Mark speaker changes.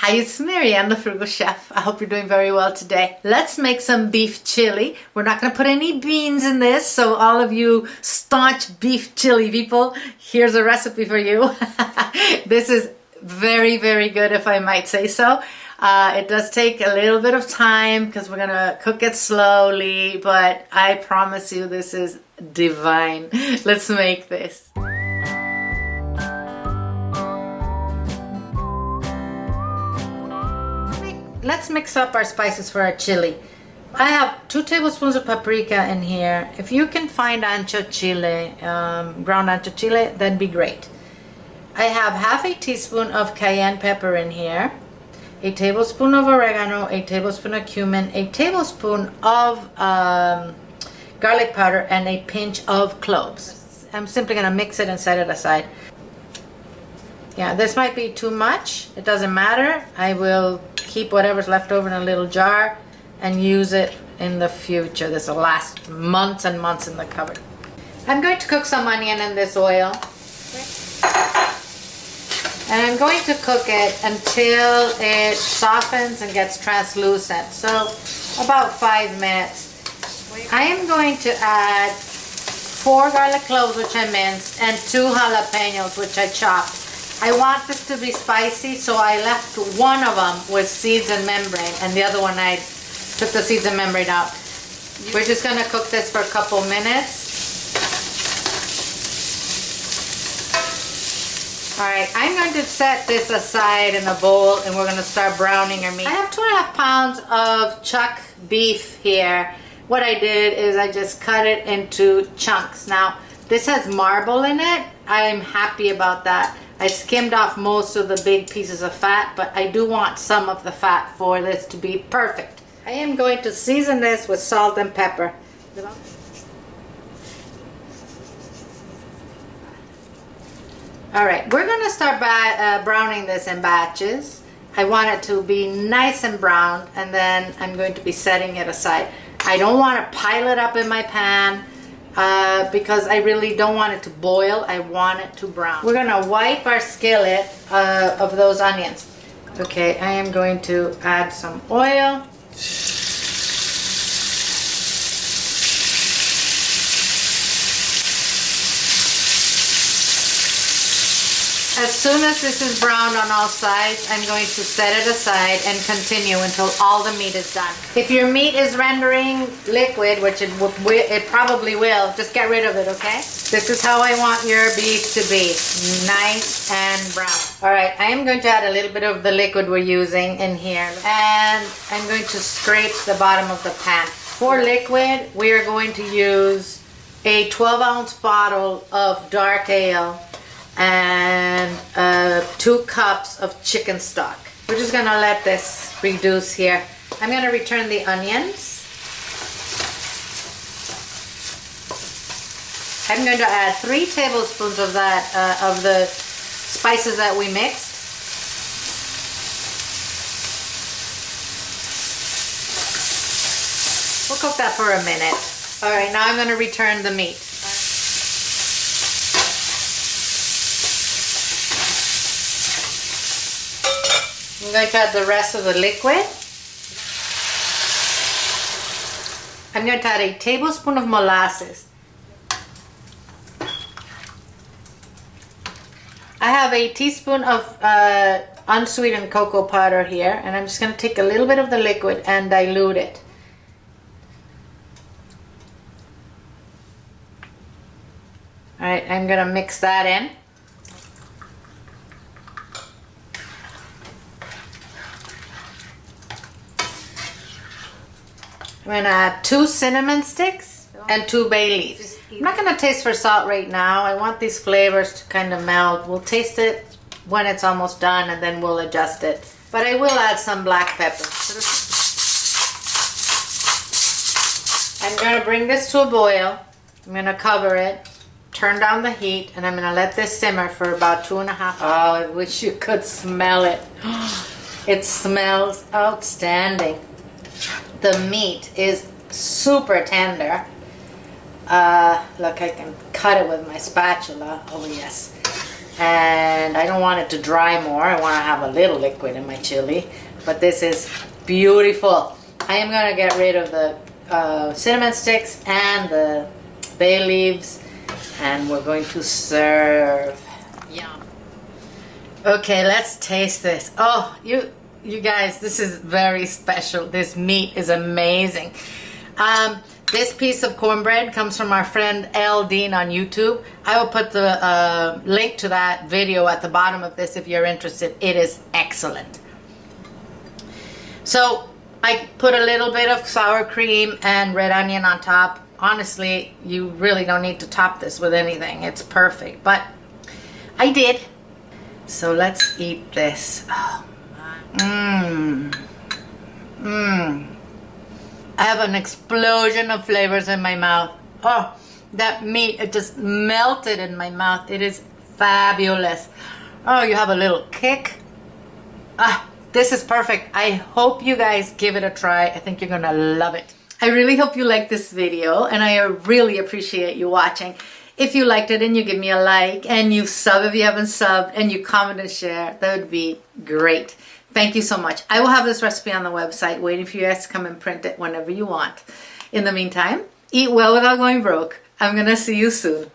Speaker 1: Hi, it's Mary. I'm the Frugal Chef. I hope you're doing very well today. Let's make some beef chili. We're not going to put any beans in this, so all of you staunch beef chili people, here's a recipe for you. This is very, very good, if I might say so. It does take a little bit of time because we're going to cook it slowly, but I promise you this is divine. Let's make this. Let's mix up our spices for our chili. I have 2 tablespoons of paprika in here. If you can find ancho chile, ground ancho chile, that'd be great. I have half a teaspoon of cayenne pepper in here, a tablespoon of oregano, a tablespoon of cumin, a tablespoon of garlic powder, and a pinch of cloves. I'm simply going to mix it and set it aside. Yeah, this might be too much. It doesn't matter. I will keep whatever's left over in a little jar and use it in the future. This will last months and months in the cupboard. I'm going to cook some onion in this oil. And I'm going to cook it until it softens and gets translucent. So about 5 minutes. I am going to add 4 garlic cloves, which I minced, and 2 jalapeños, which I chopped. I want this to be spicy, so I left one of them with seeds and membrane, and the other one I took the seeds and membrane out. We're just going to cook this for a couple minutes. Alright, I'm going to set this aside in a bowl, and we're going to start browning our meat. I have 2.5 pounds of chuck beef here. What I did is I just cut it into chunks. Now, this has marble in it. I'm happy about that. I skimmed off most of the big pieces of fat, but I do want some of the fat for this to be perfect. I am going to season this with salt and pepper. Alright, we're going to start by browning this in batches. I want it to be nice and browned, and then I'm going to be setting it aside. I don't want to pile it up in my pan. Because I really don't want it to boil. I want it to brown. We're going to wipe our skillet of those onions. Okay, I am going to add some oil. As soon as this is browned on all sides, I'm going to set it aside and continue until all the meat is done. If your meat is rendering liquid, which it probably will, just get rid of it, okay? This is how I want your beef to be, nice and brown. Alright, I am going to add a little bit of the liquid we're using in here, and I'm going to scrape the bottom of the pan. For liquid, we are going to use a 12-ounce bottle of dark ale and 2 cups of chicken stock. We're just going to let this reduce here. I'm going to return the onions. I'm going to add 3 tablespoons of that of the spices that we mixed. We'll cook that for a minute. Alright, now I'm going to return the meat. I'm going to add the rest of the liquid. I'm going to add a tablespoon of molasses. I have a teaspoon of unsweetened cocoa powder here, and I'm just going to take a little bit of the liquid and dilute it. Alright, I'm going to mix that in. I'm going to add 2 cinnamon sticks and 2 bay leaves. I'm not going to taste for salt right now. I want these flavors to kind of melt. We'll taste it when it's almost done, and then we'll adjust it. But I will add some black pepper. I'm going to bring this to a boil. I'm going to cover it, turn down the heat, and I'm going to let this simmer for about 2.5 hours. Oh, I wish you could smell it. It smells outstanding. The meat is super tender. Look, I can cut it with my spatula. Oh yes. and I don't want it to dry more. I want to have a little liquid in my chili, but this is beautiful. I am going to get rid of the cinnamon sticks and the bay leaves, and we're going to serve. Yum. Okay, let's taste this. Oh, you guys, this is very special. This meat is amazing. This piece of cornbread comes from our friend L. Dean on YouTube. I will put the link to that video at the bottom of this if you're interested. It is excellent. So I put a little bit of sour cream and red onion on top. Honestly, you really don't need to top this with anything. It's perfect, but I did. So let's eat this. Oh, I have an explosion of flavors in my mouth. Oh, that meat, it just melted in my mouth. It is fabulous. Oh, you have a little kick. This is perfect. I hope you guys give it a try. I think you're gonna love it. I really hope you liked this video, and I really appreciate you watching. If you liked it and you give me a like, and you sub if you haven't subbed, and you comment and share, that would be great. Thank you so much. I will have this recipe on the website waiting for you guys to come and print it whenever you want. In the meantime, eat well without going broke. I'm gonna see you soon.